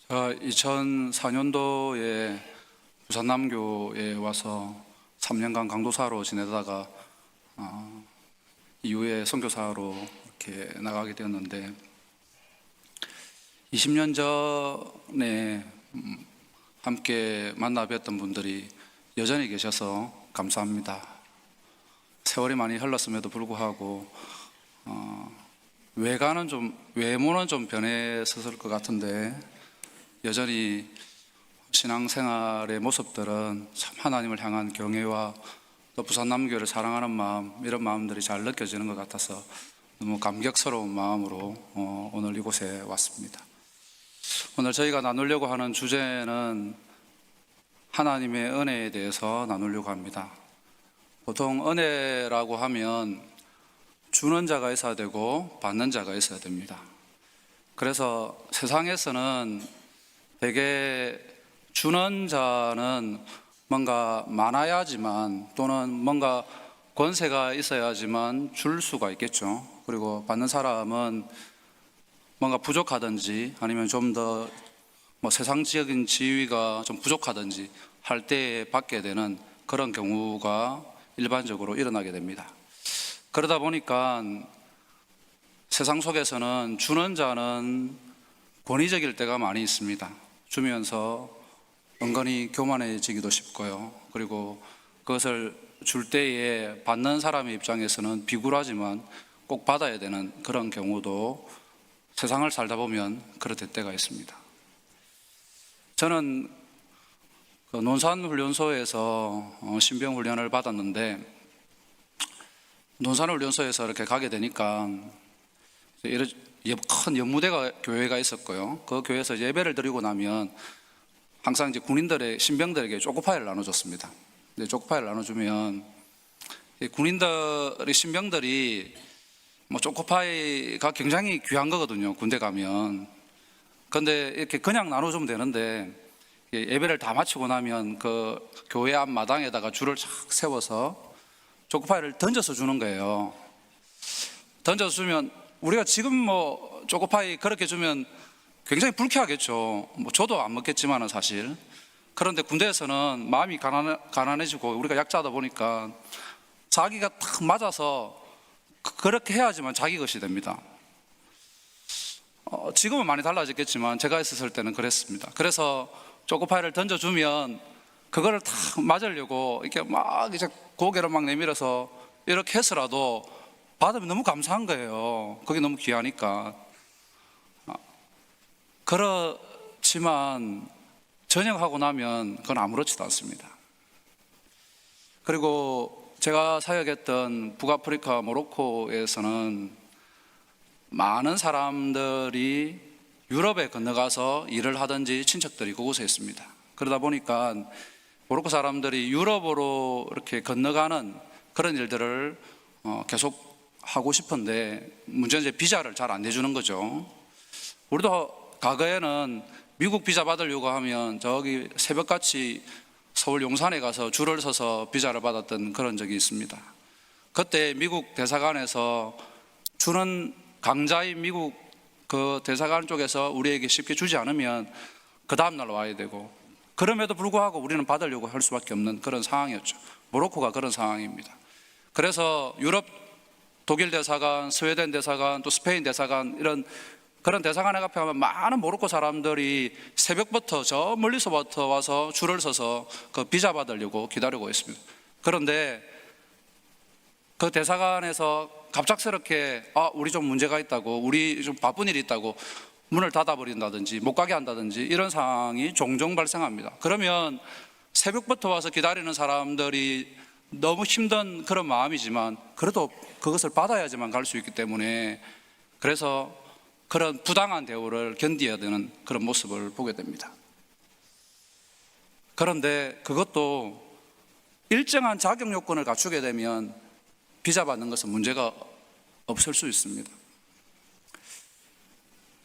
2004년도에 부산남교에 와서 3년간 강도사로 지내다가 이후에 선교사로 이렇게 나가게 되었는데 20년 전에 함께 만나 뵀던 분들이 여전히 계셔서 감사합니다. 세월이 많이 흘렀음에도 불구하고 외모는 좀 변했을 것 같은데 여전히 신앙생활의 모습들은 참 하나님을 향한 경외와 또 부산남교를 사랑하는 마음, 이런 마음들이 잘 느껴지는 것 같아서 너무 감격스러운 마음으로 오늘 이곳에 왔습니다. 오늘 저희가 나누려고 하는 주제는 하나님의 은혜에 대해서 나누려고 합니다. 보통 은혜라고 하면 주는 자가 있어야 되고 받는 자가 있어야 됩니다. 그래서 세상에서는 대개 주는 자는 뭔가 많아야지만 또는 뭔가 권세가 있어야지만 줄 수가 있겠죠. 그리고 받는 사람은 뭔가 부족하든지 아니면 좀 더 세상적인 지위가 좀 부족하든지 할 때에 받게 되는 그런 경우가 일반적으로 일어나게 됩니다. 그러다 보니까 세상 속에서는 주는 자는 권위적일 때가 많이 있습니다. 주면서 은근히 교만해지기도 쉽고요. 그리고 그것을 줄 때에 받는 사람의 입장에서는 비굴하지만 꼭 받아야 되는 그런 경우도 세상을 살다 보면 그렇을 때가 있습니다. 저는 논산훈련소에서 신병훈련을 받았는데 논산훈련소에서 이렇게 가게 되니까 큰 연무대가 교회가 있었고요. 그 교회에서 예배를 드리고 나면 항상 이제 군인들의 신병들에게 초코파이를 나눠줬습니다. 근데 초코파이를 나눠주면 군인들의 신병들이 초코파이가 굉장히 귀한 거거든요. 군대 가면. 근데 이렇게 그냥 나눠주면 되는데 예배를 다 마치고 나면 그 교회 앞 마당에다가 줄을 착 세워서 초코파이를 던져서 주는 거예요. 던져서 주면 우리가 지금 초코파이 그렇게 주면 굉장히 불쾌하겠죠. 저도 안 먹겠지만은 사실. 그런데 군대에서는 마음이 가난해지고 우리가 약자다 보니까 자기가 딱 맞아서 그렇게 해야지만 자기 것이 됩니다. 지금은 많이 달라졌겠지만 제가 있었을 때는 그랬습니다. 그래서 초코파이를 던져주면 그거를 딱 맞으려고 이렇게 막 이제 고개를 막 내밀어서 이렇게 해서라도 받으면 너무 감사한 거예요. 그게 너무 귀하니까. 그렇지만 전역하고 나면 그건 아무렇지도 않습니다. 그리고 제가 사역했던 북아프리카 모로코에서는 많은 사람들이 유럽에 건너가서 일을 하든지 친척들이 그곳에 있습니다. 그러다 보니까 모로코 사람들이 유럽으로 이렇게 건너가는 그런 일들을 계속 하고 싶은데 문제는 이제 비자를 잘 안 내주는 거죠. 우리도 과거에는 미국 비자 받으려고 하면 저기 새벽같이 서울 용산에 가서 줄을 서서 비자를 받았던 그런 적이 있습니다. 그때 미국 대사관에서 주는 강자인 미국 그 대사관 쪽에서 우리에게 쉽게 주지 않으면 그 다음날 와야 되고, 그럼에도 불구하고 우리는 받으려고 할 수밖에 없는 그런 상황이었죠. 모로코가 그런 상황입니다. 그래서 유럽 독일 대사관, 스웨덴 대사관, 또 스페인 대사관, 이런 그런 대사관에 앞에 가면 많은 모로코 사람들이 새벽부터 저 멀리서부터 와서 줄을 서서 그 비자 받으려고 기다리고 있습니다. 그런데 그 대사관에서 갑작스럽게 우리 좀 문제가 있다고, 우리 좀 바쁜 일이 있다고 문을 닫아버린다든지 못 가게 한다든지 이런 상황이 종종 발생합니다. 그러면 새벽부터 와서 기다리는 사람들이 너무 힘든 그런 마음이지만 그래도 그것을 받아야지만 갈 수 있기 때문에 그래서 그런 부당한 대우를 견뎌야 되는 그런 모습을 보게 됩니다. 그런데 그것도 일정한 자격 요건을 갖추게 되면 비자 받는 것은 문제가 없을 수 있습니다.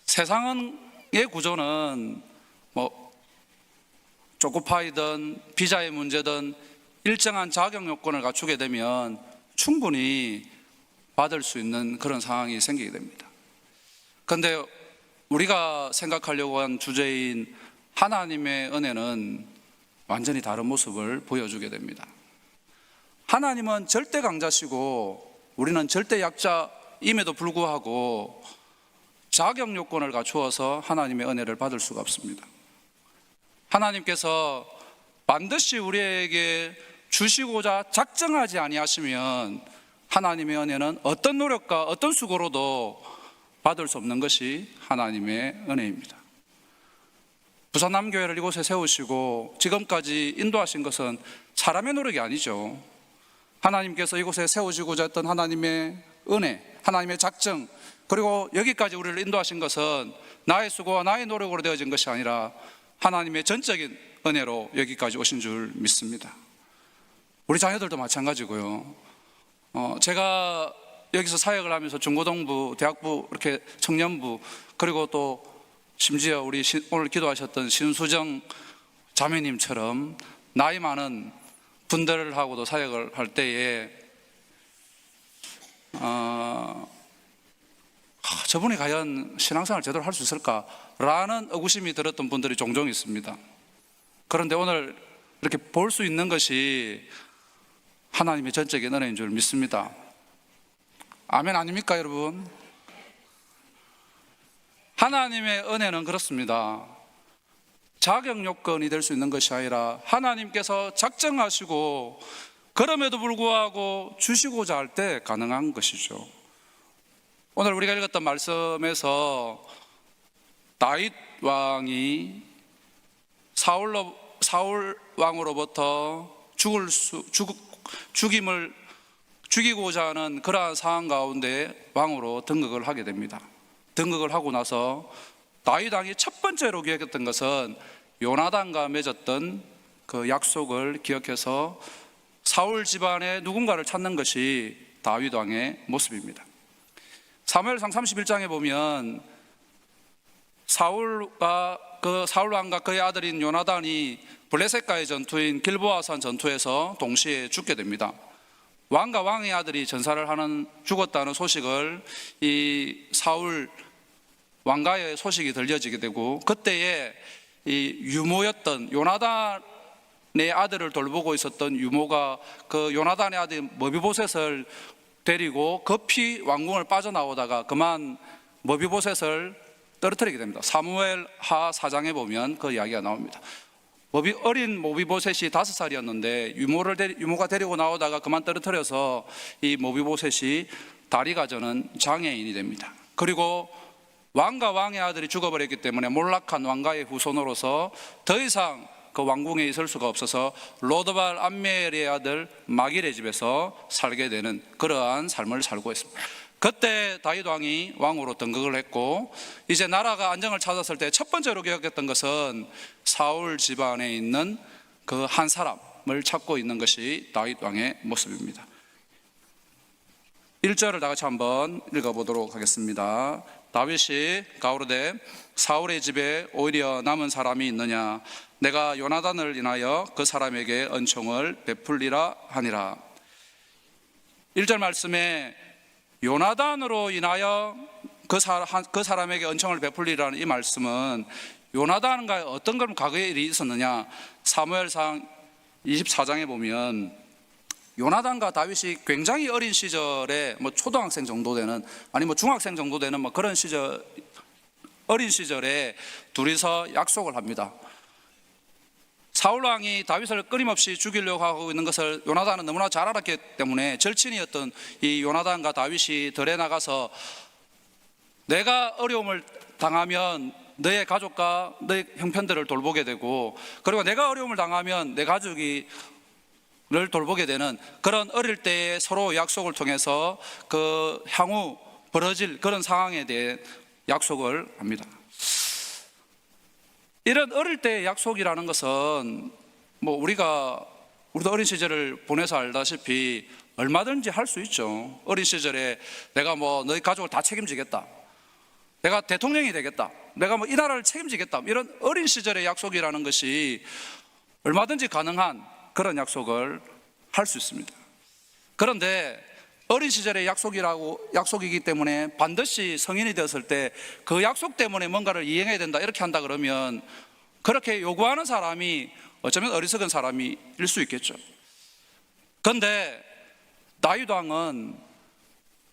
세상의 구조는 초코파이든 비자의 문제든 일정한 자격 요건을 갖추게 되면 충분히 받을 수 있는 그런 상황이 생기게 됩니다. 그런데 우리가 생각하려고 한 주제인 하나님의 은혜는 완전히 다른 모습을 보여주게 됩니다. 하나님은 절대 강자시고 우리는 절대 약자임에도 불구하고 자격 요건을 갖추어서 하나님의 은혜를 받을 수가 없습니다. 하나님께서 반드시 우리에게 주시고자 작정하지 아니하시면 하나님의 은혜는 어떤 노력과 어떤 수고로도 받을 수 없는 것이 하나님의 은혜입니다. 부산남교회를 이곳에 세우시고 지금까지 인도하신 것은 사람의 노력이 아니죠. 하나님께서 이곳에 세우시고자 했던 하나님의 은혜, 하나님의 작정, 그리고 여기까지 우리를 인도하신 것은 나의 수고와 나의 노력으로 되어진 것이 아니라 하나님의 전적인 은혜로 여기까지 오신 줄 믿습니다. 우리 자녀들도 마찬가지고요. 제가 여기서 사역을 하면서 중고등부, 대학부, 이렇게 청년부, 그리고 또 심지어 우리 오늘 기도하셨던 신수정 자매님처럼 나이 많은 분들하고도 사역을 할 때에 저분이 과연 신앙생활을 제대로 할 수 있을까라는 의구심이 들었던 분들이 종종 있습니다. 그런데 오늘 이렇게 볼 수 있는 것이 하나님의 전적인 은혜인 줄 믿습니다. 아멘 아닙니까 여러분? 하나님의 은혜는 그렇습니다. 자격 요건이 될 수 있는 것이 아니라 하나님께서 작정하시고 그럼에도 불구하고 주시고자 할 때 가능한 것이죠. 오늘 우리가 읽었던 말씀에서 다윗 왕이 사울 왕으로부터 죽이고자 하는 그러한 상황 가운데 왕으로 등극을 하게 됩니다. 등극을 하고 나서 다윗 왕이 첫 번째로 기억했던 것은 요나단과 맺었던 그 약속을 기억해서 사울 집안의 누군가를 찾는 것이 다윗 왕의 모습입니다. 사무엘상 31장에 보면 사울 왕과 그의 아들인 요나단이 블레셋과의 전투인 길보아산 전투에서 동시에 죽게 됩니다. 왕과 왕의 아들이 전사를 하는 죽었다는 소식을 이 사울 왕가의 소식이 들려지게 되고 그때에 이 유모였던 요나단의 아들을 돌보고 있었던 유모가 그 요나단의 아들 머비보셋을 데리고 급히 왕궁을 빠져나오다가 그만 머비보셋을 떨어뜨리게 됩니다. 사무엘 하 4장에 보면 그 이야기가 나옵니다. 어린 모비보셋이 5살이었는데 유모가 데리고 나오다가 그만 떨어뜨려서 이 모비보셋이 다리가 저는 장애인이 됩니다. 그리고 왕과 왕의 아들이 죽어버렸기 때문에 몰락한 왕가의 후손으로서 더 이상 그 왕궁에 있을 수가 없어서 로드발 암멜의 아들 마길의 집에서 살게 되는 그러한 삶을 살고 있습니다. 그때 다윗 왕이 왕으로 등극을 했고 이제 나라가 안정을 찾았을 때 첫 번째로 기억했던 것은 사울 집안에 있는 그 한 사람을 찾고 있는 것이 다윗 왕의 모습입니다. 1절을 다 같이 한번 읽어보도록 하겠습니다. 다윗이 가로되 사울의 집에 오히려 남은 사람이 있느냐, 내가 요나단을 인하여 그 사람에게 은총을 베풀리라 하니라. 1절 말씀에 요나단으로 인하여 그 사람에게 은총을 베풀리라는 이 말씀은 요나단과 어떤 그런 과거의 일이 있었느냐, 사무엘상 24장에 보면 요나단과 다윗이 굉장히 어린 시절에 초등학생 정도 되는 아니 중학생 정도 되는 그런 시절, 어린 시절에 둘이서 약속을 합니다. 사울 왕이 다윗을 끊임없이 죽이려고 하고 있는 것을 요나단은 너무나 잘 알았기 때문에 절친이었던 이 요나단과 다윗이 들에 나가서 내가 어려움을 당하면 너의 가족과 너의 형편들을 돌보게 되고 그리고 내가 어려움을 당하면 내 가족이 를 돌보게 되는 그런 어릴 때의 서로 약속을 통해서 그 향후 벌어질 그런 상황에 대해 약속을 합니다. 이런 어릴 때의 약속이라는 것은 우리도 어린 시절을 보내서 알다시피 얼마든지 할 수 있죠. 어린 시절에 내가 너희 가족을 다 책임지겠다, 내가 대통령이 되겠다, 내가 이 나라를 책임지겠다, 이런 어린 시절의 약속이라는 것이 얼마든지 가능한 그런 약속을 할 수 있습니다. 그런데 어린 시절의 약속이기 때문에 반드시 성인이 되었을 때 그 약속 때문에 뭔가를 이행해야 된다 이렇게 한다 그러면 그렇게 요구하는 사람이 어쩌면 어리석은 사람일 수 있겠죠. 그런데 다윗 왕은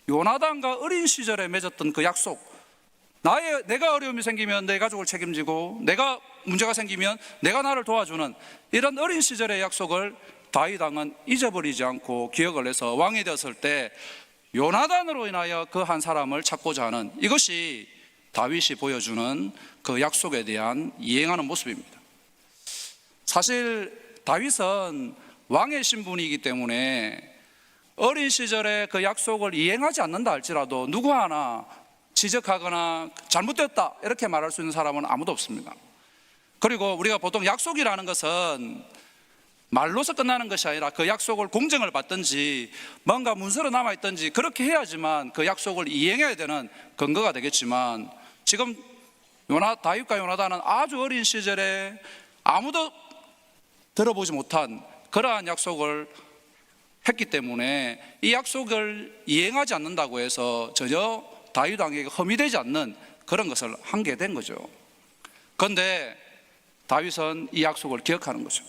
요나단과 어린 시절에 맺었던 그 약속, 내가 어려움이 생기면 내 가족을 책임지고 내가 문제가 생기면 내가 나를 도와주는 이런 어린 시절의 약속을 다윗 왕은 잊어버리지 않고 기억을 해서 왕이 되었을 때 요나단으로 인하여 그 한 사람을 찾고자 하는, 이것이 다윗이 보여주는 그 약속에 대한 이행하는 모습입니다. 사실 다윗은 왕의 신분이기 때문에 어린 시절에 그 약속을 이행하지 않는다 할지라도 누구 하나 지적하거나 잘못됐다 이렇게 말할 수 있는 사람은 아무도 없습니다. 그리고 우리가 보통 약속이라는 것은 말로서 끝나는 것이 아니라 그 약속을 공정을 받든지 뭔가 문서로 남아있든지 그렇게 해야지만 그 약속을 이행해야 되는 근거가 되겠지만, 지금 다윗과 요나단은 아주 어린 시절에 아무도 들어보지 못한 그러한 약속을 했기 때문에 이 약속을 이행하지 않는다고 해서 전혀 다윗 왕에게 흠이 되지 않는 그런 것을 한 게 된 거죠. 그런데 다윗은 이 약속을 기억하는 거죠.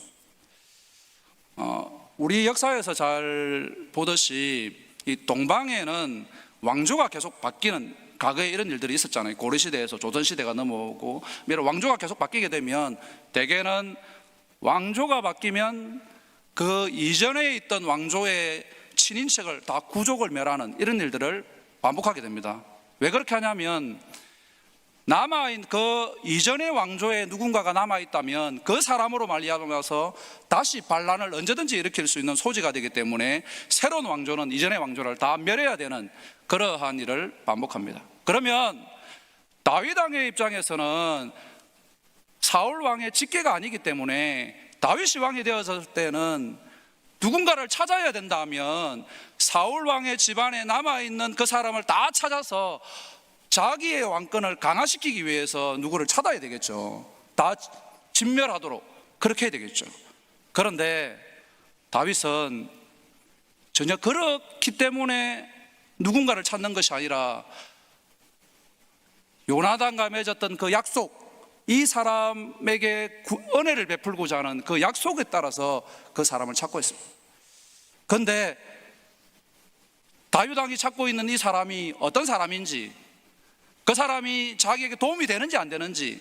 우리 역사에서 잘 보듯이 이 동방에는 왕조가 계속 바뀌는, 과거에 이런 일들이 있었잖아요. 고려시대에서 조선시대가 넘어오고 왕조가 계속 바뀌게 되면 대개는 왕조가 바뀌면 그 이전에 있던 왕조의 친인척을 다 구족을 멸하는 이런 일들을 반복하게 됩니다. 왜 그렇게 하냐면 남아있는 그 이전의 왕조에 누군가가 남아있다면 그 사람으로 말미암아서 다시 반란을 언제든지 일으킬 수 있는 소지가 되기 때문에 새로운 왕조는 이전의 왕조를 다 멸해야 되는 그러한 일을 반복합니다. 그러면 다윗 왕의 입장에서는 사울 왕의 직계가 아니기 때문에 다윗이 왕이 되었을 때는 누군가를 찾아야 된다면 사울 왕의 집안에 남아있는 그 사람을 다 찾아서 자기의 왕권을 강화시키기 위해서 누구를 찾아야 되겠죠. 다 진멸하도록 그렇게 해야 되겠죠. 그런데 다윗은 전혀 그렇기 때문에 누군가를 찾는 것이 아니라 요나단과 맺었던 그 약속, 이 사람에게 은혜를 베풀고자 하는 그 약속에 따라서 그 사람을 찾고 있습니다. 그런데 다윗 왕이 찾고 있는 이 사람이 어떤 사람인지, 그 사람이 자기에게 도움이 되는지 안 되는지,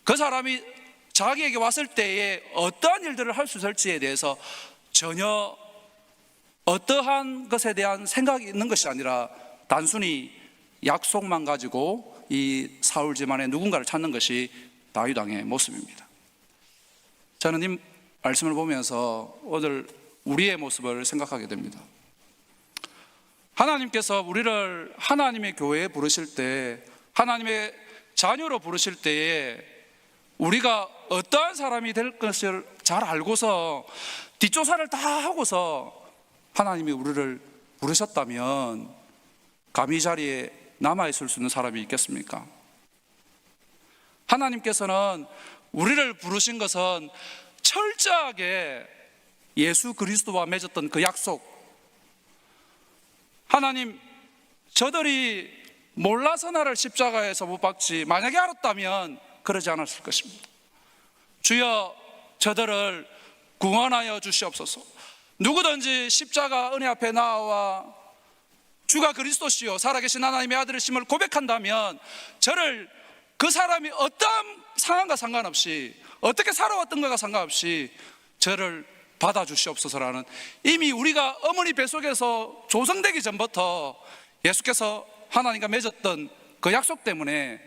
그 사람이 자기에게 왔을 때에 어떠한 일들을 할 수 있을지에 대해서 전혀 어떠한 것에 대한 생각이 있는 것이 아니라 단순히 약속만 가지고 이 사울 집안에 누군가를 찾는 것이 다윗 왕의 모습입니다. 저는 이 말씀을 보면서 오늘 우리의 모습을 생각하게 됩니다. 하나님께서 우리를 하나님의 교회에 부르실 때, 하나님의 자녀로 부르실 때에 우리가 어떠한 사람이 될 것을 잘 알고서 뒷조사를 다 하고서 하나님이 우리를 부르셨다면 감히 이 자리에 남아있을 수 있는 사람이 있겠습니까? 하나님께서는 우리를 부르신 것은 철저하게 예수 그리스도와 맺었던 그 약속, 하나님, 저들이 몰라서 나를 십자가에서 못 박지 만약에 알았다면 그러지 않았을 것입니다. 주여, 저들을 구원하여 주시옵소서. 누구든지 십자가 은혜 앞에 나와 주가 그리스도시요 살아계신 하나님의 아들이심을 고백한다면 저를, 그 사람이 어떠한 상황과 상관없이 어떻게 살아왔던 것과 상관없이 저를 받아주시옵소서라는, 이미 우리가 어머니 뱃속에서 조성되기 전부터 예수께서 하나님과 맺었던 그 약속 때문에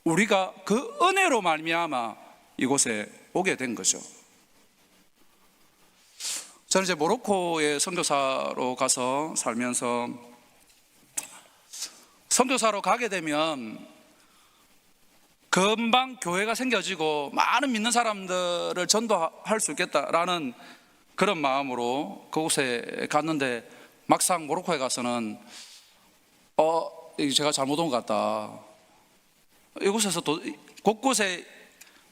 우리가 그 은혜로 말미암아 이곳에 오게 된 거죠. 저는 이제 모로코에 선교사로 가서 살면서, 선교사로 가게 되면 금방 교회가 생겨지고 많은 믿는 사람들을 전도할 수 있겠다라는 그런 마음으로 그곳에 갔는데, 막상 모로코에 가서는 제가 잘못 온 것 같다. 이곳에서 또 곳곳에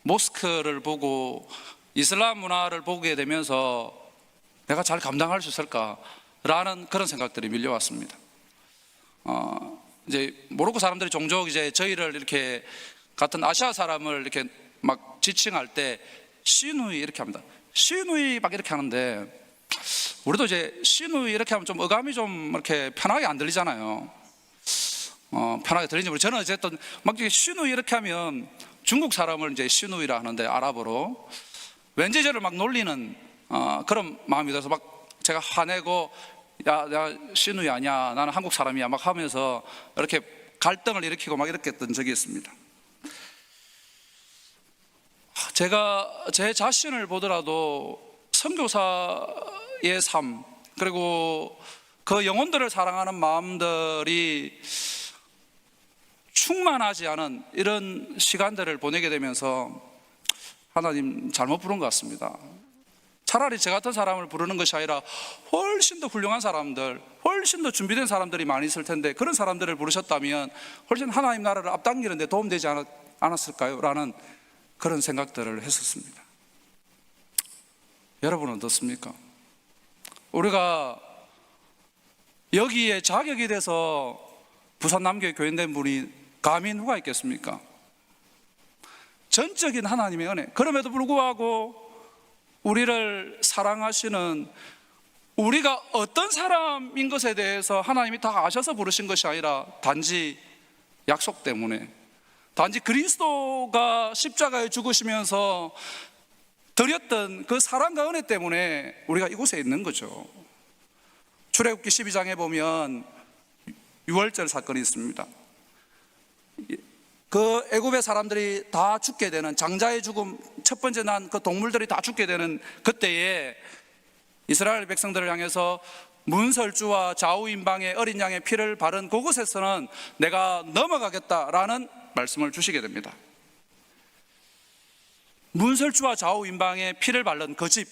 모스크를 보고 이슬람 문화를 보게 되면서 내가 잘 감당할 수 있을까? 라는 그런 생각들이 밀려왔습니다. 이제 모로코 사람들이 종종 이제 저희를 이렇게 같은 아시아 사람을 이렇게 막 지칭할 때 시누이 이렇게 합니다. 시누이 막 이렇게 하는데, 우리도 이제 시누이 이렇게 하면 좀 어감이 좀 이렇게 편하게 안 들리잖아요. 편하게 들리는지 모르겠어요. 저는 어쨌든 막 시누이 이렇게 하면 중국 사람을 이제 시누이라 하는데, 아랍어로 왠지 저를 막 놀리는 그런 마음이 들어서 막 제가 화내고, 야, 내가 시누이 아니야, 나는 한국 사람이야 막 하면서 이렇게 갈등을 일으키고 막 이렇게 했던 적이 있습니다. 제가 제 자신을 보더라도 선교사의 삶, 그리고 그 영혼들을 사랑하는 마음들이 충만하지 않은 이런 시간들을 보내게 되면서 하나님 잘못 부른 것 같습니다. 차라리 저 같은 사람을 부르는 것이 아니라 훨씬 더 훌륭한 사람들, 훨씬 더 준비된 사람들이 많이 있을 텐데, 그런 사람들을 부르셨다면 훨씬 하나님 나라를 앞당기는 데 도움되지 않았을까요? 라는 그런 생각들을 했었습니다. 여러분은 어떻습니까? 우리가 여기에 자격이 돼서 부산 남교에 교인된 분이 감히 누가 있겠습니까? 전적인 하나님의 은혜, 그럼에도 불구하고 우리를 사랑하시는, 우리가 어떤 사람인 것에 대해서 하나님이 다 아셔서 부르신 것이 아니라 단지 약속 때문에, 단지 그리스도가 십자가에 죽으시면서 드렸던 그 사랑과 은혜 때문에 우리가 이곳에 있는 거죠. 출애굽기 12장에 보면 유월절 사건이 있습니다. 그 애굽의 사람들이 다 죽게 되는, 장자의 죽음, 첫 번째 난 그 동물들이 다 죽게 되는 그때에 이스라엘 백성들을 향해서 문설주와 좌우인방의 어린 양의 피를 바른 그곳에서는 내가 넘어가겠다라는 말씀을 주시게 됩니다. 문설주와 좌우인방의 피를 바른 그 집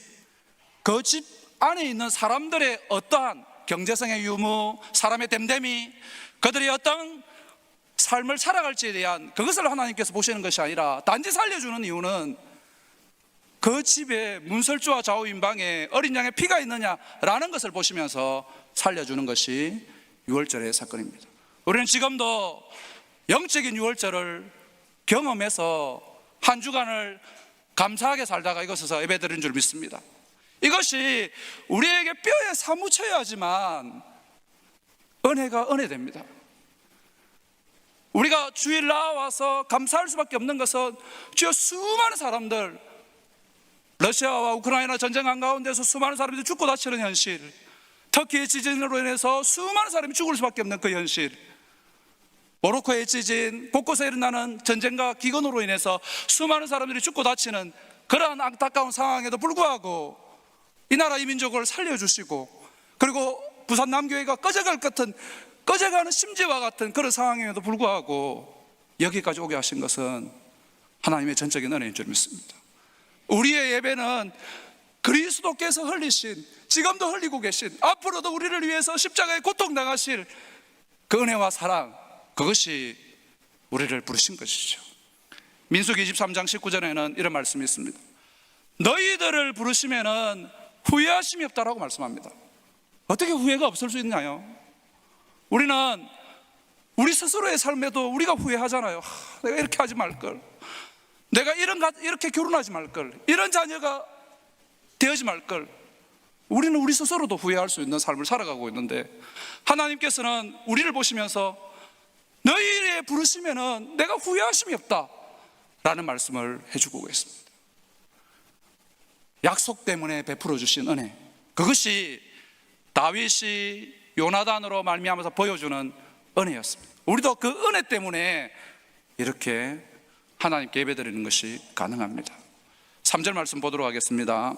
안에 있는 사람들의 어떠한 경제성의 유무, 사람의 됨됨이, 그들이 어떤 삶을 살아갈지에 대한 그것을 하나님께서 보시는 것이 아니라 단지 살려주는 이유는 그 집에 문설주와 좌우인방에 어린 양의 피가 있느냐라는 것을 보시면서 살려주는 것이 유월절의 사건입니다. 우리는 지금도 영적인 유월절을 경험해서 한 주간을 감사하게 살다가 이곳에서 예배드린 줄 믿습니다. 이것이 우리에게 뼈에 사무쳐야 하지만 은혜가 은혜됩니다. 우리가 주일 나와서 감사할 수밖에 없는 것은 주여 수많은 사람들, 러시아와 우크라이나 전쟁 한가운데서 수많은 사람들이 죽고 다치는 현실, 터키의 지진으로 인해서 수많은 사람이 죽을 수밖에 없는 그 현실, 모로코의 지진, 곳곳에 일어나는 전쟁과 기근으로 인해서 수많은 사람들이 죽고 다치는 그러한 안타까운 상황에도 불구하고 이 나라 이 민족을 살려주시고, 그리고 부산 남교회가 꺼져가는 심지와 같은 그런 상황에도 불구하고 여기까지 오게 하신 것은 하나님의 전적인 은혜인 줄 믿습니다. 우리의 예배는 그리스도께서 흘리신, 지금도 흘리고 계신, 앞으로도 우리를 위해서 십자가에 고통당하실 그 은혜와 사랑, 그것이 우리를 부르신 것이죠. 민수기 23장 19절에는 이런 말씀이 있습니다. 너희들을 부르시면은 후회하심이 없다라고 말씀합니다. 어떻게 후회가 없을 수 있나요? 우리는 우리 스스로의 삶에도 우리가 후회하잖아요. 내가 이렇게 하지 말걸, 내가 이렇게 결혼하지 말걸, 이런 자녀가 되어지 말걸. 우리는 우리 스스로도 후회할 수 있는 삶을 살아가고 있는데, 하나님께서는 우리를 보시면서 너희를 부르시면은 내가 후회하심이 없다 라는 말씀을 해주고 계십니다. 약속 때문에 베풀어 주신 은혜, 그것이 다윗이 요나단으로 말미암아서 보여주는 은혜였습니다. 우리도 그 은혜 때문에 이렇게 하나님께 예배드리는 것이 가능합니다. 3절 말씀 보도록 하겠습니다.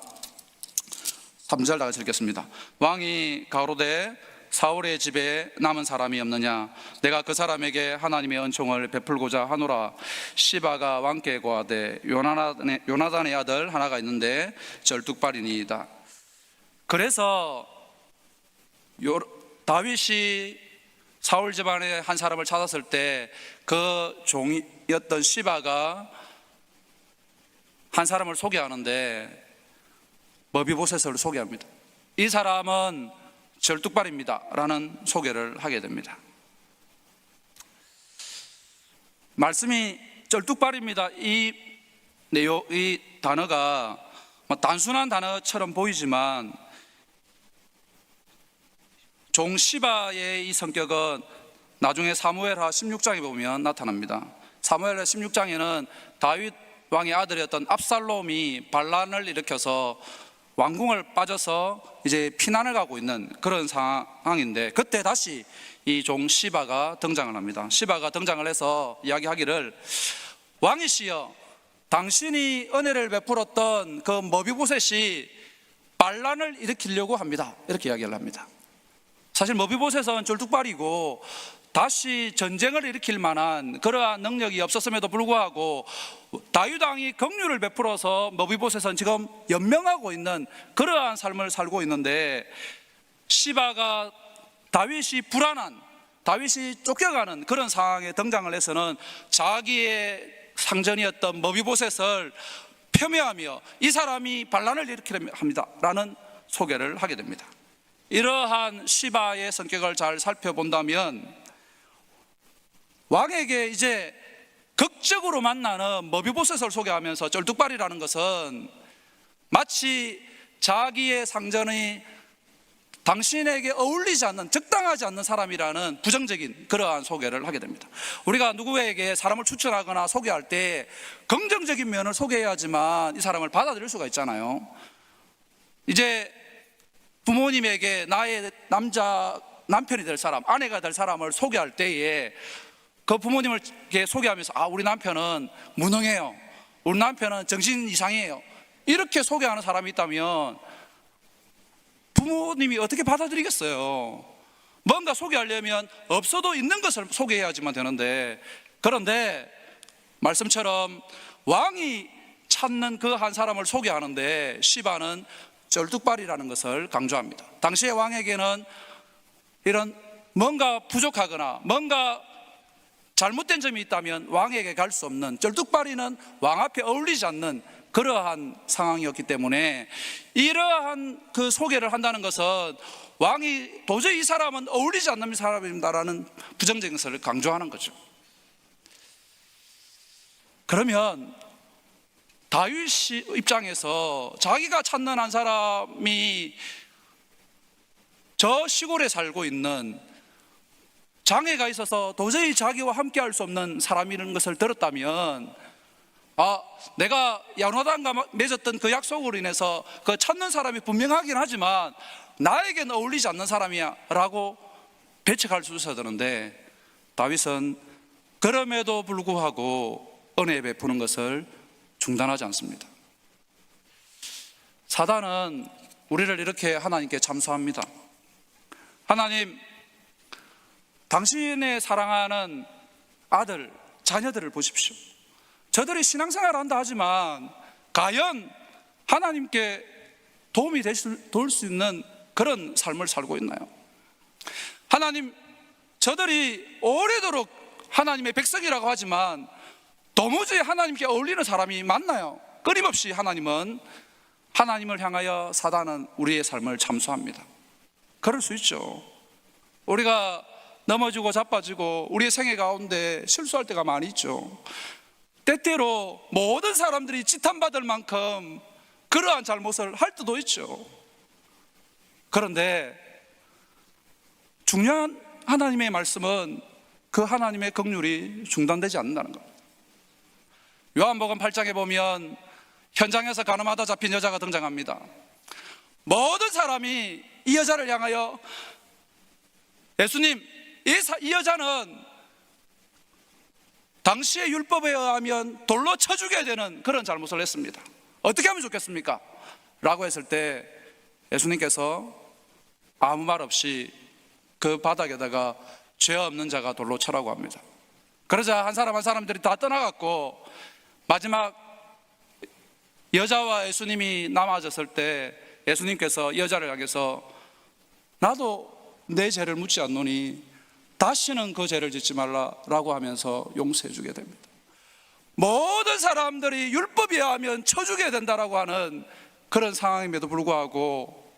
3절 다 같이 읽겠습니다. 왕이 가로되 사울의 집에 남은 사람이 없느냐, 내가 그 사람에게 하나님의 은총을 베풀고자 하노라. 시바가 왕께 고하되 요나단의 아들 하나가 있는데 절뚝발이니이다. 그래서 다윗이 사울 집안의 한 사람을 찾았을 때 그 종이었던 시바가 한 사람을 소개하는데 머비보셋을 소개합니다. 이 사람은 절뚝발입니다 라는 소개를 하게 됩니다. 말씀이 절뚝발입니다, 이 단어가 단순한 단어처럼 보이지만 종 시바의 이 성격은 나중에 사무엘하 16장에 보면 나타납니다. 사무엘하 16장에는 다윗 왕의 아들이었던 압살롬이 반란을 일으켜서 왕궁을 빠져서 이제 피난을 가고 있는 그런 상황인데, 그때 다시 이 종 시바가 등장을 합니다. 시바가 등장을 해서 이야기하기를, 왕이시여, 당신이 은혜를 베풀었던 그 머비보셋이 반란을 일으키려고 합니다, 이렇게 이야기를 합니다. 사실 머비보셋은 절뚝발이고 다시 전쟁을 일으킬 만한 그러한 능력이 없었음에도 불구하고 다윗 왕이 긍휼을 베풀어서 머비보셋은 지금 연명하고 있는 그러한 삶을 살고 있는데, 시바가 다윗이 불안한, 다윗이 쫓겨가는 그런 상황에 등장을 해서는 자기의 상전이었던 머비보셋을 폄훼하며 이 사람이 반란을 일으키려 합니다 라는 소개를 하게 됩니다. 이러한 시바의 성격을 잘 살펴본다면 왕에게 이제 극적으로 만나는 머비보셋을 소개하면서 절뚝발이라는 것은 마치 자기의 상전이 당신에게 어울리지 않는, 적당하지 않는 사람이라는 부정적인 그러한 소개를 하게 됩니다. 우리가 누구에게 사람을 추천하거나 소개할 때 긍정적인 면을 소개해야지만 이 사람을 받아들일 수가 있잖아요. 이제 부모님에게 나의 남편이 될 사람, 아내가 될 사람을 소개할 때에 그 부모님을 소개하면서 우리 남편은 무능해요, 우리 남편은 정신 이상이에요, 이렇게 소개하는 사람이 있다면 부모님이 어떻게 받아들이겠어요? 뭔가 소개하려면 없어도 있는 것을 소개해야지만 되는데, 그런데 말씀처럼 왕이 찾는 그 한 사람을 소개하는데 시바는 절뚝발이라는 것을 강조합니다. 당시의 왕에게는 이런 뭔가 부족하거나 뭔가 잘못된 점이 있다면 왕에게 갈 수 없는, 절뚝발이는 왕 앞에 어울리지 않는 그러한 상황이었기 때문에 이러한 그 소개를 한다는 것은 왕이 도저히 이 사람은 어울리지 않는 사람입니다라는 부정적인 것을 강조하는 거죠. 그러면 다윗 입장에서 자기가 찾는 한 사람이 저 시골에 살고 있는, 장애가 있어서 도저히 자기와 함께 할 수 없는 사람이라는 것을 들었다면, 내가 야노단과 맺었던 그 약속으로 인해서 그 찾는 사람이 분명하긴 하지만 나에게는 어울리지 않는 사람이야 라고 배척할 수 있어야 되는데, 다윗은 그럼에도 불구하고 은혜 베푸는 것을 중단하지 않습니다. 사단은 우리를 이렇게 하나님께 참소합니다. 하나님, 당신의 사랑하는 아들, 자녀들을 보십시오. 저들이 신앙생활을 한다 하지만 과연 하나님께 도움이 될 수 있는 그런 삶을 살고 있나요? 하나님, 저들이 오래도록 하나님의 백성이라고 하지만 도무지 하나님께 어울리는 사람이 맞나요? 끊임없이 하나님을 향하여 사단은 우리의 삶을 참소합니다. 그럴 수 있죠. 우리가 넘어지고 자빠지고 우리의 생애 가운데 실수할 때가 많이 있죠. 때때로 모든 사람들이 지탄받을 만큼 그러한 잘못을 할 때도 있죠. 그런데 중요한 하나님의 말씀은 그 하나님의 긍휼이 중단되지 않는다는 겁니다. 요한복음 8장에 보면 현장에서 가늠하다 잡힌 여자가 등장합니다. 모든 사람이 이 여자를 향하여, 예수님, 이 여자는 당시의 율법에 의하면 돌로 쳐 죽여야 되는 그런 잘못을 했습니다. 어떻게 하면 좋겠습니까? 라고 했을 때 예수님께서 아무 말 없이 그 바닥에다가 죄 없는 자가 돌로 쳐라고 합니다. 그러자 한 사람들이 다 떠나갔고 마지막 여자와 예수님이 남아졌을 때 예수님께서 여자를 향해서 나도 내 죄를 묻지 않노니 다시는 그 죄를 짓지 말라라고 하면서 용서해 주게 됩니다. 모든 사람들이 율법에 의하면 쳐주게 된다라고 하는 그런 상황임에도 불구하고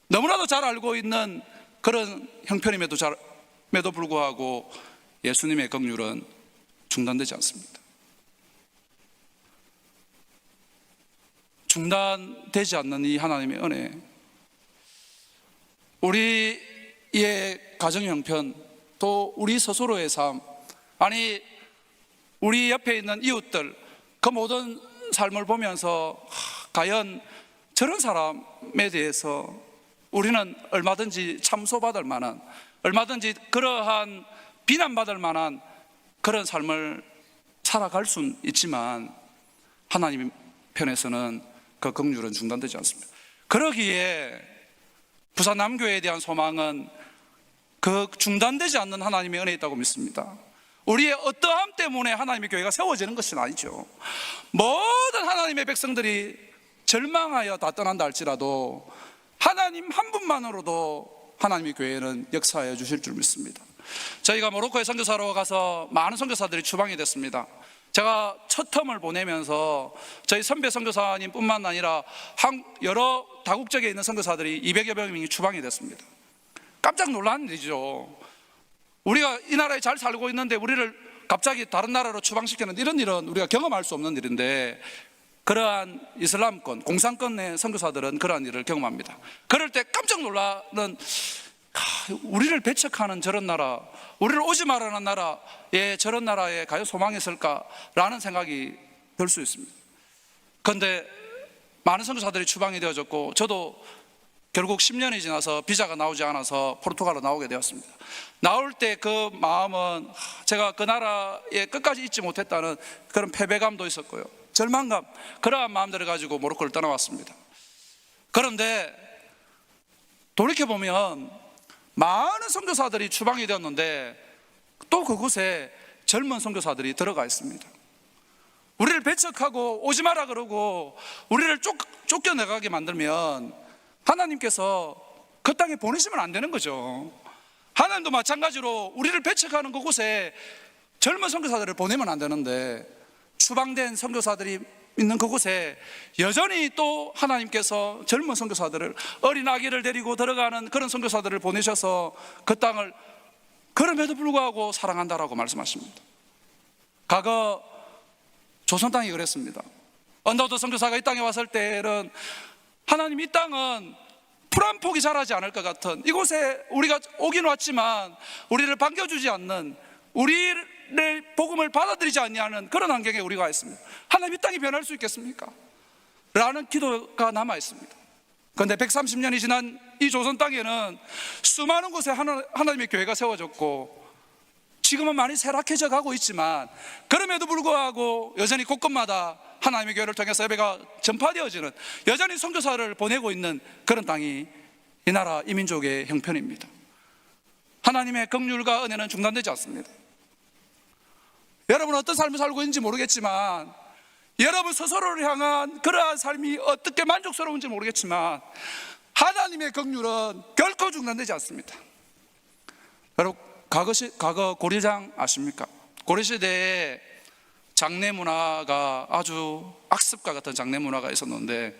너무나도 잘 알고 있는 그런 형편임에도 불구하고 예수님의 긍휼은 중단되지 않습니다. 중단되지 않는 이 하나님의 은혜, 우리의 가정 형편, 또 우리 스스로의 삶, 아니 우리 옆에 있는 이웃들, 그 모든 삶을 보면서 과연 저런 사람에 대해서 우리는 얼마든지 참소받을 만한, 얼마든지 그러한 비난받을 만한 그런 삶을 살아갈 수는 있지만 하나님 편에서는 그 긍휼은 중단되지 않습니다. 그러기에 부산 남교회에 대한 소망은 그 중단되지 않는 하나님의 은혜에 있다고 믿습니다. 우리의 어떠함 때문에 하나님의 교회가 세워지는 것은 아니죠. 모든 하나님의 백성들이 절망하여 다 떠난다 할지라도 하나님 한 분만으로도 하나님의 교회는 역사하여 주실 줄 믿습니다. 저희가 모로코에 선교사로 가서 많은 선교사들이 추방이 됐습니다. 제가 첫 텀을 보내면서 저희 선배 선교사님 뿐만 아니라 여러 다국적에 있는 선교사들이 200여 명이 추방이 됐습니다. 깜짝 놀란 일이죠. 우리가 이 나라에 잘 살고 있는데 우리를 갑자기 다른 나라로 추방시키는 이런 일은 우리가 경험할 수 없는 일인데, 그러한 이슬람권, 공산권의 선교사들은 그러한 일을 경험합니다. 그럴 때 깜짝 놀라는, 우리를 배척하는 저런 나라, 우리를 오지 말라는 나라에 저런 나라에 과연 소망이 있을까라는 생각이 들 수 있습니다. 그런데 많은 선교사들이 추방이 되어졌고, 저도 결국 10년이 지나서 비자가 나오지 않아서 포르투갈로 나오게 되었습니다. 나올 때 그 마음은 제가 그 나라에 끝까지 있지 못했다는 그런 패배감도 있었고요, 절망감, 그러한 마음들을 가지고 모로코를 떠나왔습니다. 그런데 돌이켜보면 많은 선교사들이 추방이 되었는데 또 그곳에 젊은 선교사들이 들어가 있습니다. 우리를 배척하고 오지 마라 그러고 우리를 쫓겨나가게 만들면 하나님께서 그 땅에 보내시면 안 되는 거죠. 하나님도 마찬가지로 우리를 배척하는 그곳에 젊은 선교사들을 보내면 안 되는데, 추방된 선교사들이 있는 그곳에 여전히 또 하나님께서 젊은 선교사들을, 어린 아기를 데리고 들어가는 그런 선교사들을 보내셔서 그 땅을 그럼에도 불구하고 사랑한다라고 말씀하십니다. 과거 조선 땅이 그랬습니다. 언더우드 선교사가 이 땅에 왔을 때는 하나님, 이 땅은 풀 한 폭이 자라지 않을 것 같은, 이곳에 우리가 오긴 왔지만 우리를 반겨주지 않는, 우리를 복음을 받아들이지 않는 그런 환경에 우리가 있습니다. 하나님, 이 땅이 변할 수 있겠습니까? 라는 기도가 남아 있습니다. 그런데 130년이 지난 이 조선 땅에는 수많은 곳에 하나님의 교회가 세워졌고 지금은 많이 쇠락해져 가고 있지만, 그럼에도 불구하고 여전히 곳곳마다 하나님의 교회를 통해서 예배가 전파되어지는, 여전히 선교사를 보내고 있는 그런 땅이 이 나라 이 민족의 형편입니다. 하나님의 긍휼과 은혜는 중단되지 않습니다. 여러분은 어떤 삶을 살고 있는지 모르겠지만, 여러분 스스로를 향한 그러한 삶이 어떻게 만족스러운지 모르겠지만 하나님의 긍휼은 결코 중단되지 않습니다. 여러분, 과거 고려장 아십니까? 고려시대에 장례 문화가 아주 악습과 같은 장례 문화가 있었는데,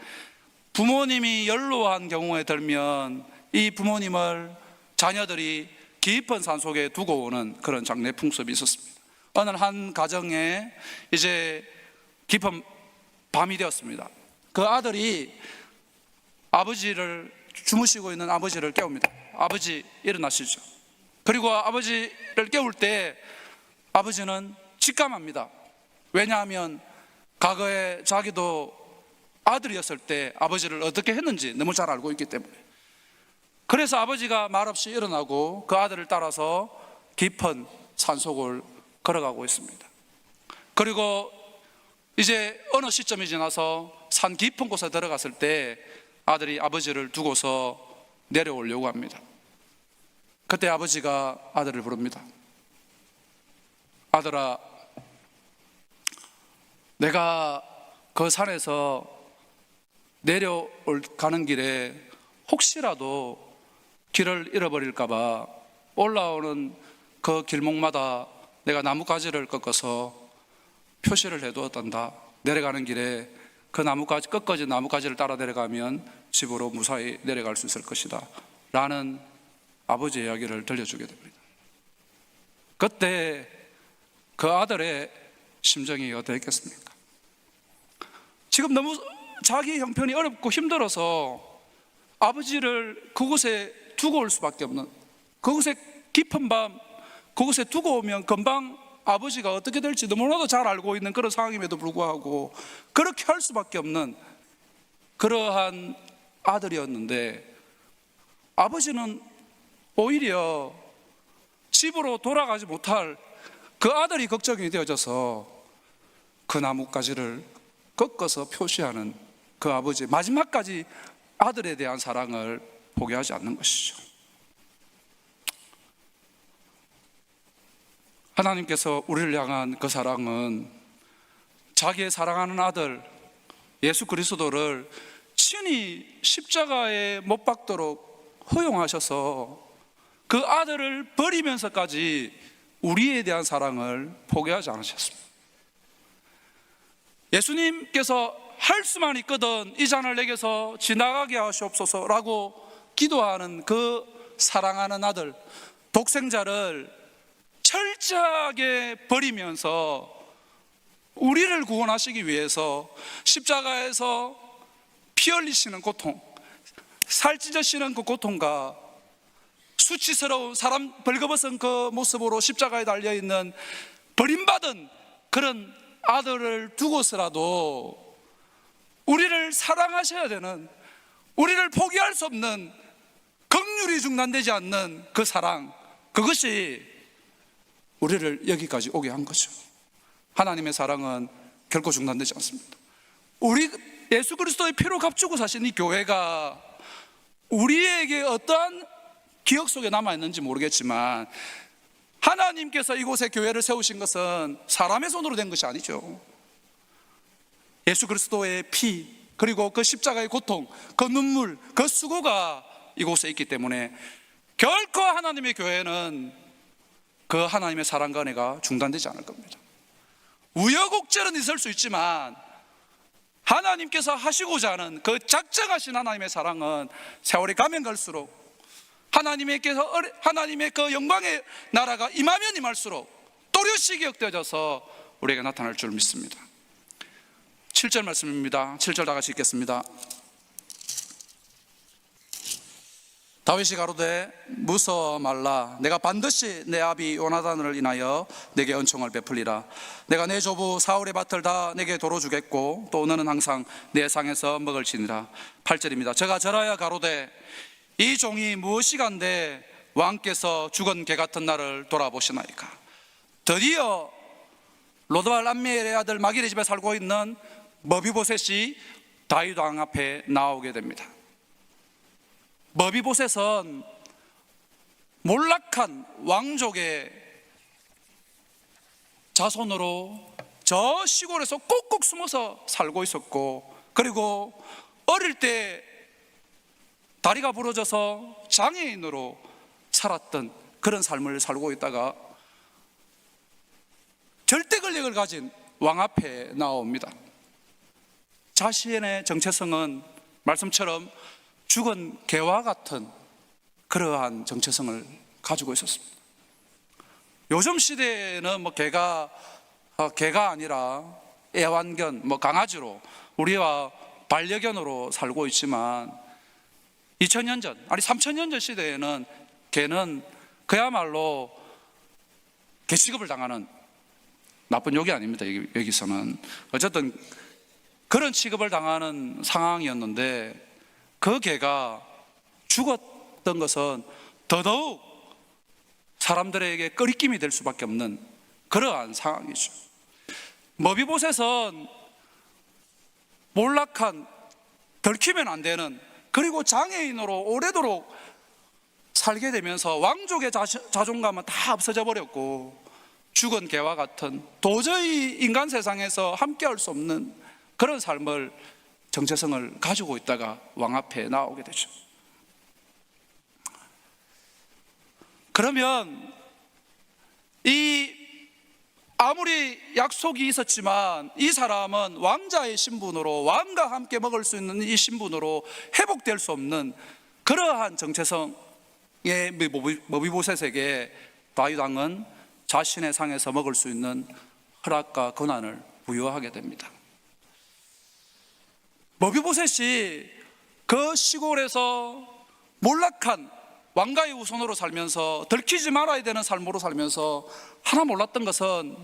부모님이 연로한 경우에 들면 이 부모님을 자녀들이 깊은 산속에 두고 오는 그런 장례 풍습이 있었습니다. 어느 한 가정에 이제 깊은 밤이 되었습니다. 그 아들이 아버지를, 주무시고 있는 아버지를 깨웁니다. 아버지, 일어나시죠. 그리고 아버지를 깨울 때 아버지는 직감합니다. 왜냐하면 과거에 자기도 아들이었을 때 아버지를 어떻게 했는지 너무 잘 알고 있기 때문에. 그래서 아버지가 말없이 일어나고 그 아들을 따라서 깊은 산속을 걸어가고 있습니다. 그리고 이제 어느 시점이 지나서 산 깊은 곳에 들어갔을 때 아들이 아버지를 두고서 내려오려고 합니다. 그때 아버지가 아들을 부릅니다. 아들아, 내가 그 산에서 내려가는 길에 혹시라도 길을 잃어버릴까봐 올라오는 그 길목마다 내가 나뭇가지를 꺾어서 표시를 해두었단다. 내려가는 길에 그 나뭇가지, 꺾어진 나뭇가지를 따라 내려가면 집으로 무사히 내려갈 수 있을 것이다 라는 아버지의 이야기를 들려주게 됩니다. 그때 그 아들의 심정이 어땠겠습니까? 지금 너무 자기 형편이 어렵고 힘들어서 아버지를 그곳에 두고 올 수밖에 없는, 그곳에 깊은 밤 그곳에 두고 오면 금방 아버지가 어떻게 될지 너무나도 잘 알고 있는 그런 상황임에도 불구하고 그렇게 할 수밖에 없는 그러한 아들이었는데, 아버지는 오히려 집으로 돌아가지 못할 그 아들이 걱정이 되어져서 그 나뭇가지를 꺾어서 표시하는 그 아버지, 마지막까지 아들에 대한 사랑을 포기하지 않는 것이죠. 하나님께서 우리를 향한 그 사랑은 자기의 사랑하는 아들 예수 그리스도를 친히 십자가에 못 박도록 허용하셔서 그 아들을 버리면서까지 우리에 대한 사랑을 포기하지 않으셨습니다. 예수님께서 할 수만 있거든 이 잔을 내게서 지나가게 하시옵소서라고 기도하는 그 사랑하는 아들, 독생자를 철저하게 버리면서 우리를 구원하시기 위해서 십자가에서 피 흘리시는 고통, 살찌으시는 그 고통과 수치스러운 사람 벌거벗은 그 모습으로 십자가에 달려있는 버림받은 그런 아들을 두고서라도 우리를 사랑하셔야 되는, 우리를 포기할 수 없는, 긍휼이 중단되지 않는 그 사랑, 그것이 우리를 여기까지 오게 한 거죠. 하나님의 사랑은 결코 중단되지 않습니다. 우리 예수 그리스도의 피로 값주고 사신 이 교회가 우리에게 어떠한 기억 속에 남아있는지 모르겠지만 하나님께서 이곳에 교회를 세우신 것은 사람의 손으로 된 것이 아니죠. 예수 그리스도의 피, 그리고 그 십자가의 고통, 그 눈물, 그 수고가 이곳에 있기 때문에 결코 하나님의 교회는 그 하나님의 사랑과 은혜가 중단되지 않을 겁니다. 우여곡절은 있을 수 있지만 하나님께서 하시고자 하는 그 작정하신 하나님의 사랑은 세월이 가면 갈수록 하나님의 그 영광의 나라가 임하면 임할수록 또렷이 기억되어져서 우리에게 나타날 줄 믿습니다. 7절 말씀입니다. 7절 다 같이 읽겠습니다. 다윗이 가로되 무서워 말라. 내가 반드시 내 아비 요나단을 인하여 내게 은총을 베풀리라. 내가 내 조부 사울의 밭을 다 내게 도로 주겠고 또 너는 항상 내 상에서 먹을지니라. 8절입니다. 저가 절하여 가로되 이 종이 무엇이간데 왕께서 죽은 개 같은 나를 돌아보시나이까. 드디어 로드발 암미엘의 아들 마길의 집에 살고 있는 머비보셋이 다윗 왕 앞에 나오게 됩니다. 머비보셋은 몰락한 왕족의 자손으로 저 시골에서 꼭꼭 숨어서 살고 있었고, 그리고 어릴 때 다리가 부러져서 장애인으로 살았던 그런 삶을 살고 있다가 절대 권력을 가진 왕 앞에 나옵니다. 자신의 정체성은 말씀처럼 죽은 개와 같은 그러한 정체성을 가지고 있었습니다. 요즘 시대에는 개가 아니라 애완견, 강아지로 우리와 반려견으로 살고 있지만 2000년 전, 아니 3000년 전 시대에는 개는 그야말로 개 취급을 당하는 나쁜 욕이 아닙니다. 여기서는 어쨌든 그런 취급을 당하는 상황이었는데 그 개가 죽었던 것은 더더욱 사람들에게 꺼리낌이 될 수밖에 없는 그러한 상황이죠. 머비보셋은 몰락한, 들키면 안 되는, 그리고 장애인으로 오래도록 살게 되면서 왕족의 자존감은 다 없어져 버렸고 죽은 개와 같은, 도저히 인간 세상에서 함께할 수 없는 그런 삶을, 정체성을 가지고 있다가 왕 앞에 나오게 되죠. 그러면 아무리 약속이 있었지만 이 사람은 왕자의 신분으로, 왕과 함께 먹을 수 있는 이 신분으로 회복될 수 없는 그러한 정체성, 머비보셋에게 다윗 왕은 자신의 상에서 먹을 수 있는 허락과 권한을 부여하게 됩니다. 머비보셋이 그 시골에서 몰락한 왕가의 후손으로 살면서 들키지 말아야 되는 삶으로 살면서 하나 몰랐던 것은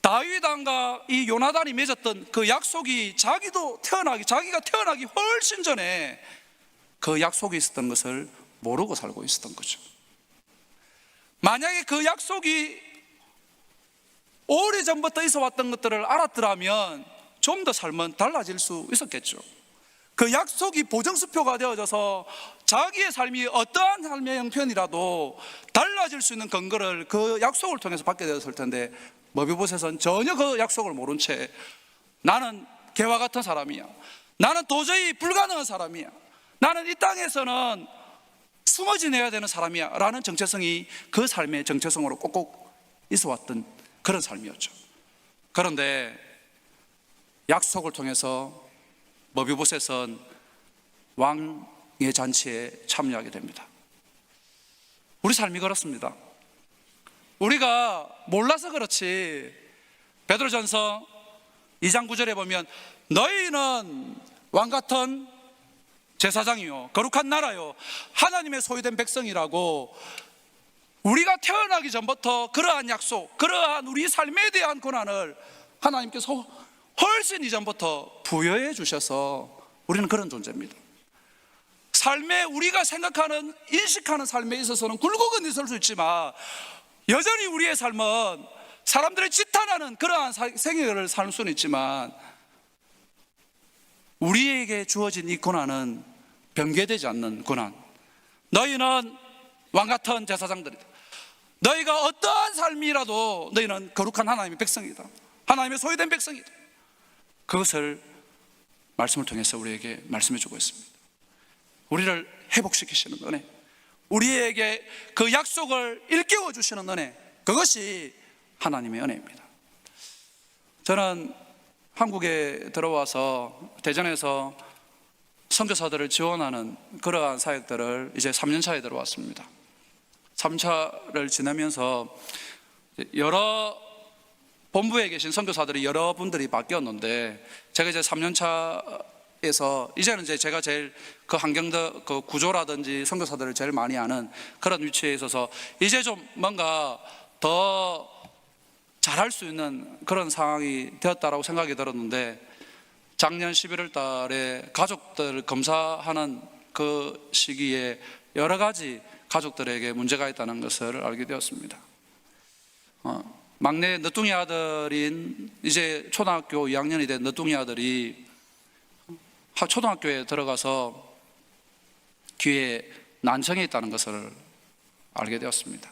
다윗 왕과 이 요나단이 맺었던 그 약속이 자기가 태어나기 훨씬 전에 그 약속이 있었던 것을 모르고 살고 있었던 거죠. 만약에 그 약속이 오래전부터 있어 왔던 것들을 알았더라면 좀 더 삶은 달라질 수 있었겠죠. 그 약속이 보정수표가 되어져서 자기의 삶이 어떠한 삶의 형편이라도 달라질 수 있는 근거를 그 약속을 통해서 받게 되었을 텐데, 머비보셋은 전혀 그 약속을 모른 채 나는 개와 같은 사람이야, 나는 도저히 불가능한 사람이야, 나는 이 땅에서는 숨어 지내야 되는 사람이야 라는 정체성이 그 삶의 정체성으로 꼭꼭 있어 왔던 그런 삶이었죠. 그런데 약속을 통해서 머비보셋은 왕의 잔치에 참여하게 됩니다. 우리 삶이 그렇습니다. 우리가 몰라서 그렇지, 베드로전서 2장 9절에 보면 너희는 왕같은 제사장이요 거룩한 나라요 하나님의 소유된 백성이라고, 우리가 태어나기 전부터 그러한 약속, 그러한 우리 삶에 대한 권한을 하나님께서 훨씬 이전부터 부여해 주셔서 우리는 그런 존재입니다. 삶에 우리가 생각하는, 인식하는 삶에 있어서는 굴곡은 있을 수 있지만 여전히 우리의 삶은 사람들의 지탄하는 그러한 생애를 살 수는 있지만 우리에게 주어진 이 권한은 변개되지 않는 권한. 너희는 왕같은 제사장들이다. 너희가 어떠한 삶이라도 너희는 거룩한 하나님의 백성이다, 하나님의 소유된 백성이다. 그것을 말씀을 통해서 우리에게 말씀해 주고 있습니다. 우리를 회복시키시는 은혜, 우리에게 그 약속을 일깨워 주시는 은혜, 그것이 하나님의 은혜입니다. 저는 한국에 들어와서 대전에서 선교사들을 지원하는 그러한 사역들을 이제 3년 차에 들어왔습니다. 3차를 지나면서 여러 본부에 계신 선교사들이 여러 분들이 바뀌었는데, 제가 이제 3년 차에서 이제는 이제 제가 제일 그 환경도 그 구조라든지 선교사들을 제일 많이 아는 그런 위치에 있어서 이제 좀 뭔가 더 잘할 수 있는 그런 상황이 되었다라고 생각이 들었는데, 작년 11월 달에 가족들 검사하는 그 시기에 여러 가지 가족들에게 문제가 있다는 것을 알게 되었습니다. 막내 늦둥이 아들인 이제 초등학교 2학년이 된 늦둥이 아들이 초등학교에 들어가서 귀에 난청이 있다는 것을 알게 되었습니다.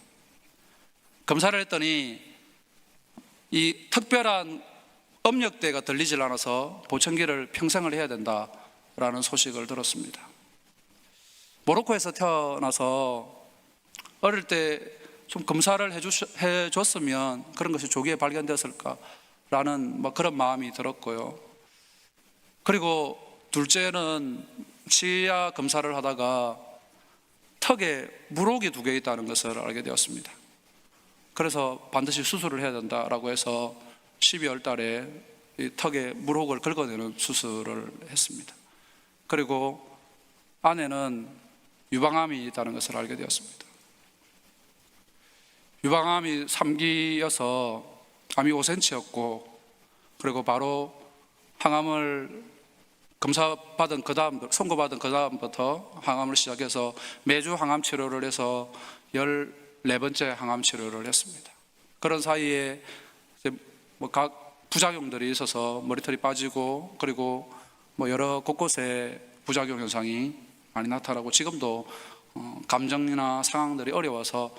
검사를 했더니 이 특별한 음역대가 들리질 않아서 보청기를 평생을 해야 된다라는 소식을 들었습니다. 모로코에서 태어나서 어릴 때 좀 검사를 해줬으면 그런 것이 조기에 발견되었을까라는 그런 마음이 들었고요. 그리고 둘째는 치아 검사를 하다가 턱에 물혹이 2개 있다는 것을 알게 되었습니다. 그래서 반드시 수술을 해야 된다라고 해서 12월 달에 이 턱에 물혹을 긁어내는 수술을 했습니다. 그리고 아내는 유방암이 있다는 것을 알게 되었습니다. 유방암이 3기여서 암이 5cm였고, 그리고 바로 항암을 검사받은 그 다음, 선고받은 그 다음부터 항암을 시작해서 매주 항암 치료를 해서 14번째 항암 치료를 했습니다. 그런 사이에 각 부작용들이 있어서 머리털이 빠지고, 그리고 여러 곳곳에 부작용 현상이 많이 나타나고, 지금도 감정이나 상황들이 어려워서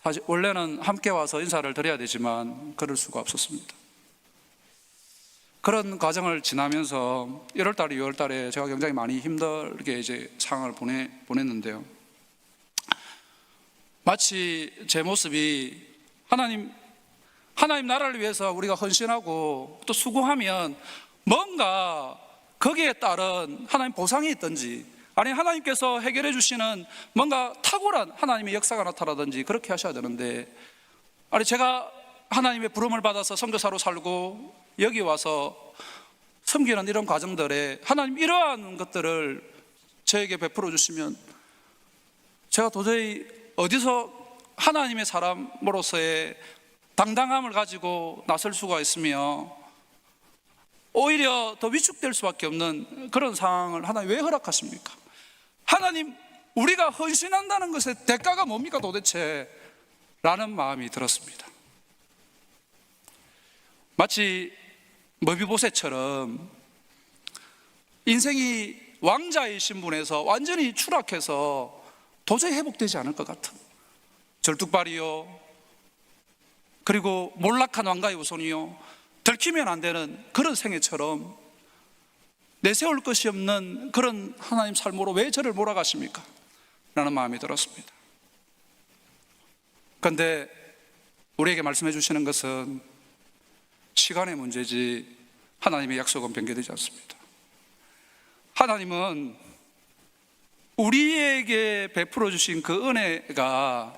사실 원래는 함께 와서 인사를 드려야 되지만 그럴 수가 없었습니다. 그런 과정을 지나면서 1월 달에 6월 달에 제가 굉장히 많이 힘들게 이제 상황을 보냈는데요. 마치 제 모습이 하나님 나라를 위해서 우리가 헌신하고 또 수고하면 뭔가 거기에 따른 하나님 보상이 있든지 아니, 하나님께서 해결해 주시는 뭔가 탁월한 하나님의 역사가 나타나든지 그렇게 하셔야 되는데, 아니, 제가 하나님의 부름을 받아서 선교사로 살고 여기 와서 섬기는 이런 과정들에 하나님 이러한 것들을 저에게 베풀어 주시면 제가 도저히 어디서 하나님의 사람으로서의 당당함을 가지고 나설 수가 있으며 오히려 더 위축될 수밖에 없는 그런 상황을 하나님 왜 허락하십니까? 하나님, 우리가 헌신한다는 것의 대가가 뭡니까 도대체? 라는 마음이 들었습니다. 마치 머비보셋처럼 인생이 왕자의 신분에서 완전히 추락해서 도저히 회복되지 않을 것 같은 절뚝발이요, 그리고 몰락한 왕가의 후손이요, 들키면 안 되는 그런 생애처럼 내세울 것이 없는 그런 하나님 삶으로 왜 저를 몰아가십니까? 라는 마음이 들었습니다. 그런데 우리에게 말씀해 주시는 것은 시간의 문제지 하나님의 약속은 변개되지 않습니다. 하나님은 우리에게 베풀어 주신 그 은혜가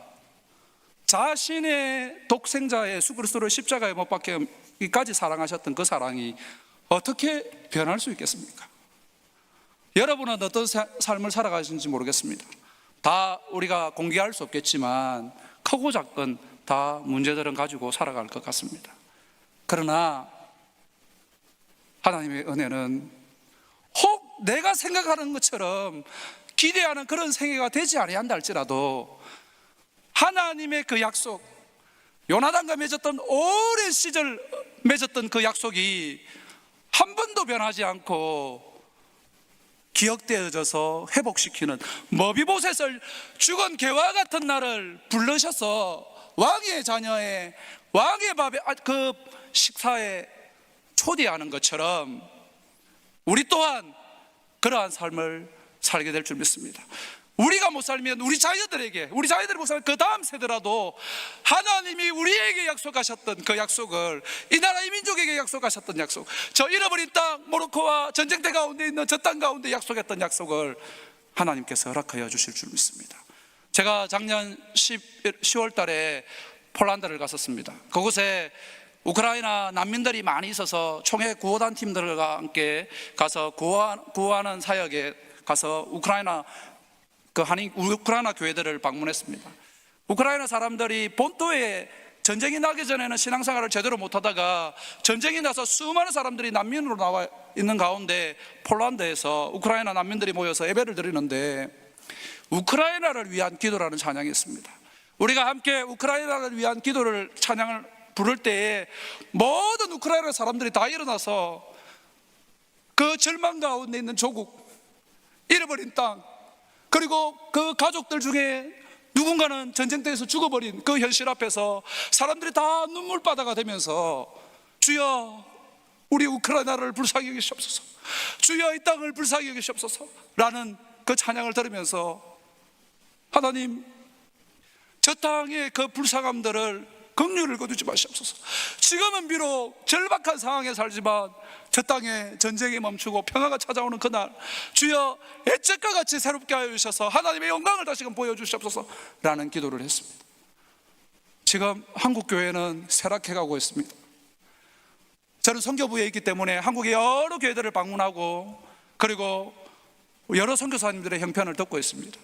자신의 독생자 예수 그리스도를 십자가에 못 박기까지 사랑하셨던 그 사랑이 어떻게 변할 수 있겠습니까? 여러분은 어떤 삶을 살아가시는지 모르겠습니다. 다 우리가 공개할 수 없겠지만 크고 작건 다 문제들은 가지고 살아갈 것 같습니다. 그러나 하나님의 은혜는 혹 내가 생각하는 것처럼 기대하는 그런 생애가 되지 아니한다 할지라도 하나님의 그 약속, 요나단과 맺었던 오랜 시절 맺었던 그 약속이 한 번도 변하지 않고 기억되어져서 회복시키는, 머비보셋을 죽은 개와 같은 날을 부르셔서 왕의 자녀의 왕의 밥에 그 식사에 초대하는 것처럼 우리 또한 그러한 삶을 살게 될 줄 믿습니다. 우리가 못 살면 우리 자녀들이 못 살면 그 다음 세대라도 하나님이 우리에게 약속하셨던 그 약속을, 이 나라 이 민족에게 약속하셨던 약속, 저 잃어버린 땅 모로코와 전쟁터 가운데 있는 저 땅 가운데 약속했던 약속을 하나님께서 허락하여 주실 줄 믿습니다. 제가 작년 10월 달에 폴란드를 갔었습니다. 그곳에 우크라이나 난민들이 많이 있어서 총회 구호단 팀들과 함께 가서 구호하는 사역에 가서 우크라이나 교회들을 방문했습니다. 우크라이나 사람들이 본토에 전쟁이 나기 전에는 신앙생활을 제대로 못하다가 전쟁이 나서 수많은 사람들이 난민으로 나와 있는 가운데 폴란드에서 우크라이나 난민들이 모여서 예배를 드리는데 우크라이나를 위한 기도라는 찬양이 있습니다. 우리가 함께 우크라이나를 위한 기도를 찬양을 부를 때에 모든 우크라이나 사람들이 다 일어나서 그 절망 가운데 있는 조국, 잃어버린 땅, 그리고 그 가족들 중에 누군가는 전쟁터에서 죽어버린 그 현실 앞에서 사람들이 다 눈물바다가 되면서 주여 우리 우크라이나를 불쌍히 여기시옵소서, 주여 이 땅을 불쌍히 여기시옵소서 라는 그 찬양을 들으면서 하나님, 저 땅의 그 불쌍함들을 긍휼을 거두지 마시옵소서. 지금은 비록 절박한 상황에 살지만 저 땅에 전쟁이 멈추고 평화가 찾아오는 그날 주여 옛적과 같이 새롭게 하여 주셔서 하나님의 영광을 다시금 보여주시옵소서 라는 기도를 했습니다. 지금 한국 교회는 쇠락해 가고 있습니다. 저는 선교부에 있기 때문에 한국의 여러 교회들을 방문하고 그리고 여러 선교사님들의 형편을 듣고 있습니다.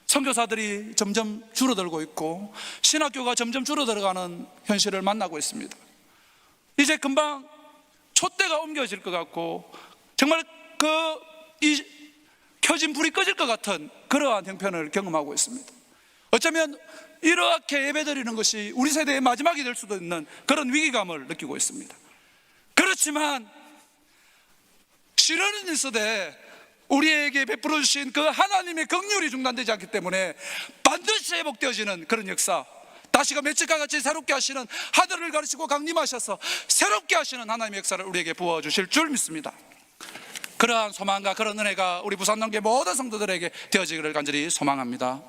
선교사들이 점점 줄어들고 있고 신학교가 점점 줄어들어가는 현실을 만나고 있습니다. 이제 금방 촛대가 옮겨질 것 같고 정말 이 켜진 불이 꺼질 것 같은 그러한 형편을 경험하고 있습니다. 어쩌면 이렇게 예배드리는 것이 우리 세대의 마지막이 될 수도 있는 그런 위기감을 느끼고 있습니다. 그렇지만 시련은 있으되 우리에게 베풀어 주신 그 하나님의 긍휼이 중단되지 않기 때문에 반드시 회복되어지는 그런 역사, 다시금 매직과 같이 새롭게 하시는, 하늘을 가르치고 강림하셔서 새롭게 하시는 하나님의 역사를 우리에게 부어주실 줄 믿습니다. 그러한 소망과 그런 은혜가 우리 부산동교회 모든 성도들에게 되어지기를 간절히 소망합니다.